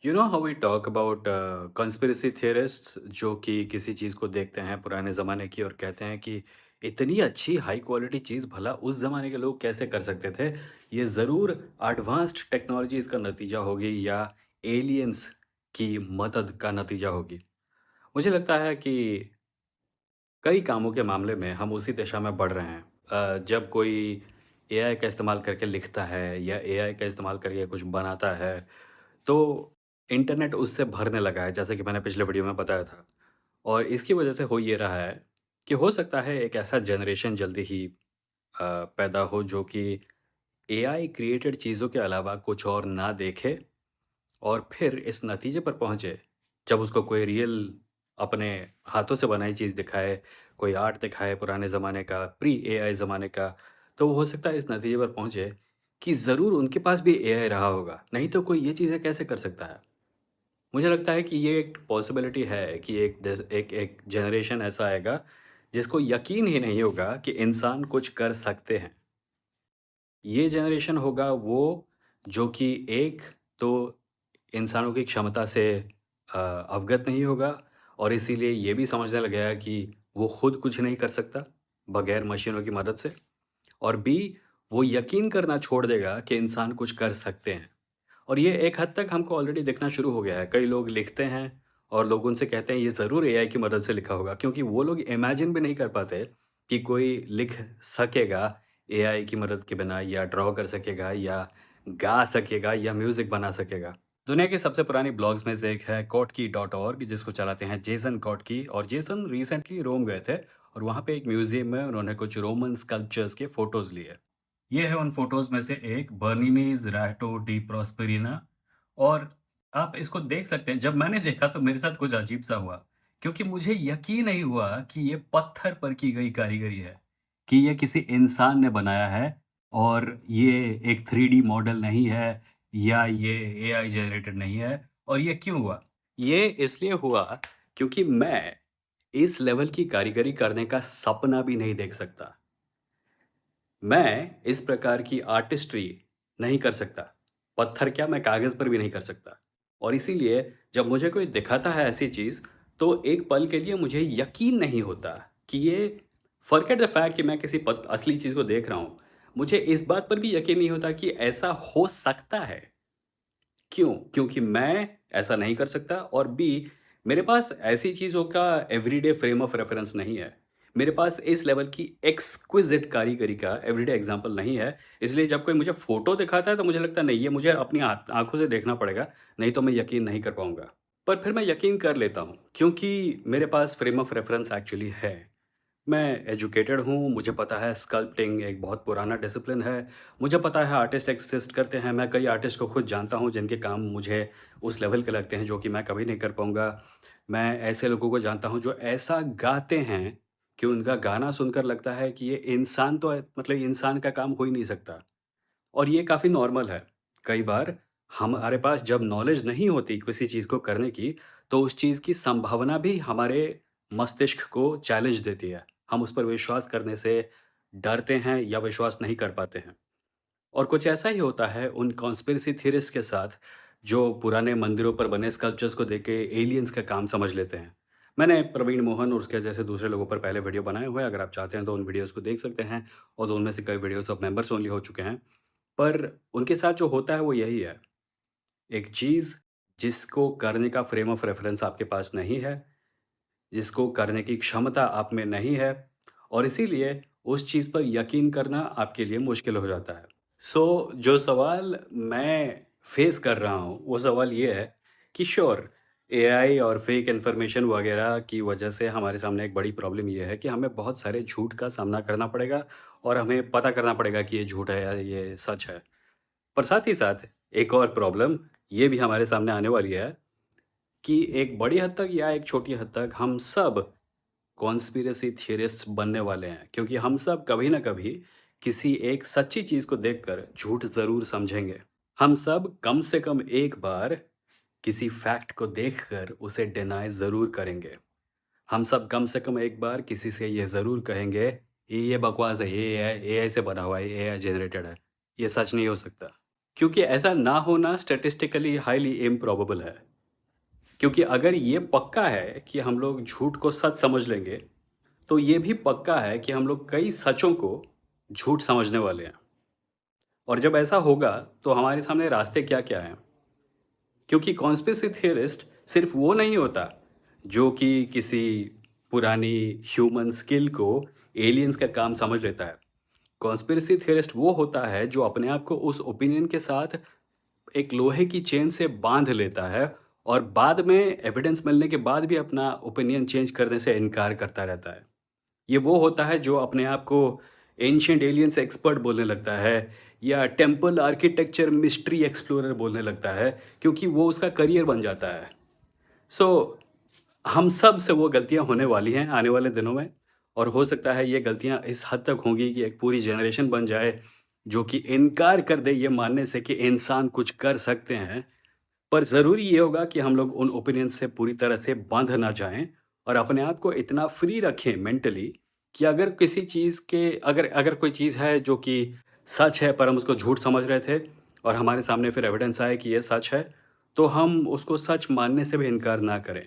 You know how we talk about conspiracy theorists जो कि किसी चीज़ को देखते हैं पुराने ज़माने की और कहते हैं कि इतनी अच्छी हाई क्वालिटी चीज़ भला उस ज़माने के लोग कैसे कर सकते थे। ये ज़रूर एडवांस्ड टेक्नोलॉजीज़ का नतीजा होगी या एलियंस की मदद का नतीजा होगी। मुझे लगता है कि कई कामों के मामले में हम उसी दिशा में बढ़ रहे हैं। जब कोई एआई का इस्तेमाल करके लिखता है या एआई का इस्तेमाल करके कुछ बनाता है, तो इंटरनेट उससे भरने लगा है, जैसे कि मैंने पिछले वीडियो में बताया था। और इसकी वजह से हो ये रहा है कि हो सकता है एक ऐसा जनरेशन जल्दी ही पैदा हो जो कि एआई क्रिएटेड चीज़ों के अलावा कुछ और ना देखे और फिर इस नतीजे पर पहुँचे, जब उसको कोई रियल अपने हाथों से बनाई चीज़ दिखाए, कोई आर्ट दिखाए पुराने ज़माने का, प्री एआई ज़माने का, तो वो हो सकता है इस नतीजे पर पहुँचे कि ज़रूर उनके पास भी एआई रहा होगा, नहीं तो कोई ये चीज़ें कैसे कर सकता है? मुझे लगता है कि ये एक पॉसिबिलिटी है कि एक जनरेशन ऐसा आएगा, जिसको यकीन ही नहीं होगा कि इंसान कुछ कर सकते हैं। ये जनरेशन होगा वो जो कि एक तो इंसानों की क्षमता से अवगत नहीं होगा और इसीलिए ये भी समझने लगेगा कि वो खुद कुछ नहीं कर सकता बगैर मशीनों की मदद से। और बी वो यकीन करना छोड़ देगा कि इंसान कुछ कर सकते हैं। और ये एक हद तक हमको ऑलरेडी दिखना शुरू हो गया है। कई लोग लिखते हैं और लोग उनसे कहते हैं ये ज़रूर एआई की मदद से लिखा होगा, क्योंकि वो लोग इमेजिन भी नहीं कर पाते कि कोई लिख सकेगा एआई की मदद के बिना, या ड्रॉ कर सकेगा या गा सकेगा या म्यूज़िक बना सकेगा। दुनिया की सबसे पुरानी ब्लॉग्स में से एक है कोटकी.org, जिसको चलाते हैं जेसन कोटकी, और जेसन रिसेंटली रोम गए थे और वहाँ पे एक म्यूज़ियम में उन्होंने कुछ रोमन स्कल्पचर्स के फ़ोटोज़ लिए। ये है उन फ़ोटोज़ में से एक, बर्निनीज़ रैटो डी प्रॉस्पेरिना। और आप इसको देख सकते हैं। जब मैंने देखा तो मेरे साथ कुछ अजीब-सा हुआ, क्योंकि मुझे यकीन नहीं हुआ कि ये पत्थर पर की गई कारीगरी है, कि ये किसी इंसान ने बनाया है और ये एक 3D मॉडल नहीं है या ये एआई जनरेटेड नहीं है। और ये क्यों हुआ? ये इसलिए हुआ क्योंकि मैं इस लेवल की कारीगरी करने का सपना भी नहीं देख सकता। मैं इस प्रकार की आर्टिस्ट्री नहीं कर सकता। पत्थर क्या, मैं कागज़ पर भी नहीं कर सकता। और इसीलिए जब मुझे कोई दिखाता है ऐसी चीज़, तो एक पल के लिए मुझे यकीन नहीं होता कि ये, फ़ॉरगेट द फैक्ट कि मैं किसी असली चीज़ को देख रहा हूँ। मुझे इस बात पर भी यकीन नहीं होता कि ऐसा हो सकता है। क्यों? क्योंकि मैं ऐसा नहीं कर सकता और बी मेरे पास ऐसी चीज़ों का एवरीडे फ्रेम ऑफ रेफ़रेंस नहीं है। मेरे पास इस लेवल की एक्सक्विज़िट कारीगरी का एवरीडे एग्ज़ाम्पल नहीं है। इसलिए जब कोई मुझे फ़ोटो दिखाता है तो मुझे लगता है नहीं, ये मुझे अपनी आँखों से देखना पड़ेगा, नहीं तो मैं यकीन नहीं कर पाऊँगा। पर फिर मैं यकीन कर लेता हूँ, क्योंकि मेरे पास फ्रेम ऑफ रेफ़रेंस एक्चुअली है। मैं एजुकेटेड हूँ, मुझे पता है स्कल्पटिंग एक बहुत पुराना डिसिप्लिन है। मुझे पता है आर्टिस्ट एक्सिस्ट करते हैं, मैं कई आर्टिस्ट को खुद जानता हूँ जिनके काम मुझे उस लेवल के लगते हैं जो कि मैं कभी नहीं कर पाऊँगा। मैं ऐसे लोगों को जानता हूँ जो ऐसा गाते हैं कि उनका गाना सुनकर लगता है कि ये इंसान तो है, मतलब इंसान का काम हो ही नहीं सकता। और ये काफ़ी नॉर्मल है। कई बार हमारे पास जब नॉलेज नहीं होती किसी चीज़ को करने की, तो उस चीज़ की संभावना भी हमारे मस्तिष्क को चैलेंज देती है। हम उस पर विश्वास करने से डरते हैं या विश्वास नहीं कर पाते हैं। और कुछ ऐसा ही होता है उन कॉन्स्पिरेसी थ्योरिस्ट के साथ, जो पुराने मंदिरों पर बने स्कल्पचर्स को देख के एलियंस का काम समझ लेते हैं। मैंने प्रवीण मोहन और उसके जैसे दूसरे लोगों पर पहले वीडियो बनाए हुए हैं, अगर आप चाहते हैं तो उन वीडियोज़ को देख सकते हैं, और उनमें से कई वीडियोज़ अब मेंबर्स ओनली हो चुके हैं। पर उनके साथ जो होता है वो यही है, एक चीज़ जिसको करने का फ्रेम ऑफ रेफ़रेंस आपके पास नहीं है, जिसको करने की क्षमता आप में नहीं है, और इसीलिए उस चीज़ पर यकीन करना आपके लिए मुश्किल हो जाता है। जो सवाल मैं फ़ेस कर रहा हूँ, वो सवाल ये है कि श्योर, एआई और फ़ेक इन्फॉर्मेशन वगैरह की वजह से हमारे सामने एक बड़ी प्रॉब्लम ये है कि हमें बहुत सारे झूठ का सामना करना पड़ेगा और हमें पता करना पड़ेगा कि ये झूठ है या ये सच है। पर साथ ही साथ एक और प्रॉब्लम ये भी हमारे सामने आने वाली है कि एक बड़ी हद तक या एक छोटी हद तक हम सब कॉन्स्पिरेसी थियरिस्ट्स बनने वाले हैं, क्योंकि हम सब कभी ना कभी किसी एक सच्ची चीज़ को देखकर झूठ ज़रूर समझेंगे। हम सब कम से कम एक बार किसी फैक्ट को देखकर उसे डिनाई ज़रूर करेंगे। हम सब कम से कम एक बार किसी से ये ज़रूर कहेंगे, ये बकवास है, ये एआई एआई से बना हुआ है, ये एआई जनरेटेड है, ये सच नहीं हो सकता। क्योंकि ऐसा ना होना स्टैटिस्टिकली हाईली इम्प्रोबेबल है। क्योंकि अगर ये पक्का है कि हम लोग झूठ को सच समझ लेंगे, तो ये भी पक्का है कि हम लोग कई सचों को झूठ समझने वाले हैं। और जब ऐसा होगा, तो हमारे सामने रास्ते क्या-क्या हैं? क्योंकि कॉन्स्पिरेसी थियरिस्ट सिर्फ वो नहीं होता, जो कि किसी पुरानी ह्यूमन स्किल को एलियंस का काम समझ लेता है। कॉन्स्पिरेसी थियरिस्ट वो होता है, जो अपने आप को उस ओपिनियन के साथ एक लोहे की चेन से बांध लेता है और बाद में एविडेंस मिलने के बाद भी अपना ओपिनियन चेंज करने से इनकार करता रहता है। ये वो होता है जो अपने आप को एंशिएंट एलियंस एक्सपर्ट बोलने लगता है या टेम्पल आर्किटेक्चर मिस्ट्री एक्सप्लोरर बोलने लगता है, क्योंकि वो उसका करियर बन जाता है। सो हम सब से वो गलतियाँ होने वाली हैं आने वाले दिनों में, और हो सकता है ये गलतियाँ इस हद तक होंगी कि एक पूरी जनरेशन बन जाए, जो कि इनकार कर दे ये मानने से कि इंसान कुछ कर सकते हैं। पर ज़रूरी ये होगा कि हम लोग उन ओपिनियन से पूरी तरह से बंध ना जाएँ और अपने आप को इतना फ्री रखें मेंटली कि अगर किसी चीज़ के अगर अगर कोई चीज़ है जो कि सच है पर हम उसको झूठ समझ रहे थे और हमारे सामने फिर एविडेंस आए कि ये सच है, तो हम उसको सच मानने से भी इनकार ना करें।